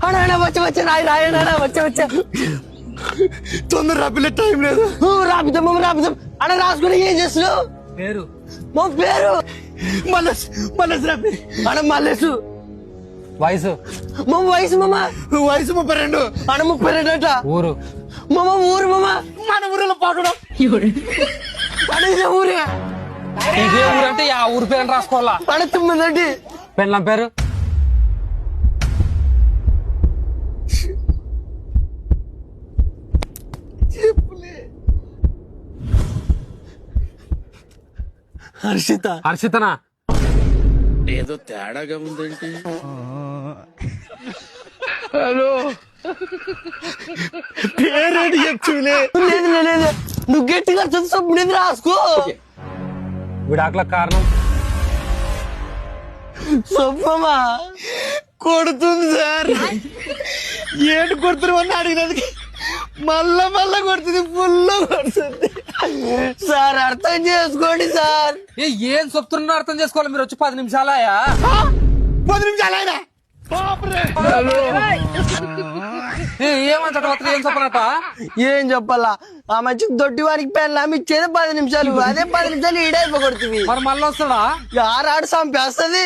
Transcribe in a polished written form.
వచ్చా రాయనా వచ్చా తొందర రాపిల్ల టైం లేదు. రాపిద్దాం అన్న రాసుకుని ఏం చేస్తున్నావు? పేరు మా పేరు మళ్ళీ రాపి. అన్న మల్లేసు. వయసు మా వయసు మామ వయసు 32. అన్న 32 అంట. ఊరు మామ ఊరు మామ మన ఊరిలో పాకడం. అన్న ఇదే ఊరే. ఇదే ఊరు అంటే ఆ ఊరు పేరు రాసుకోవాలా? అన్న 9 పెళ్ళం పేరు హర్షితనా? ఏదో తేడాగా ఉందేంటి? హలో పేరేంటి చెప్తులే. లేదు నువ్వు గట్టిగా చదువు రాసుకో. విడాకులకు కారణం సొప్పమా కొడుతుంది సార్. ఏంటి కొడుతున్నామని అడిగినది మళ్ళా కొడుతుంది. ఫుల్ కొడుతుంది సార్. అర్థం చేసుకోండి సార్. ఏం చెప్తున్నా అర్థం చేసుకోవాలి. మీరు వచ్చి 10 నిమిషాలయా? 10 నిమిషాలు అయినా ఏమంటాడు? ఏం చెప్పనట? ఏం చెప్పాలా? ఆ మంచి దొడ్డి వారికి పెళ్ళాం ఇచ్చేది 10 నిమిషాలు. అదే 10 నిమిషాలు ఈడైపోగొడుతుంది. మరి మళ్ళీ వస్తాడా? ఆరాడు చంపేస్తుంది.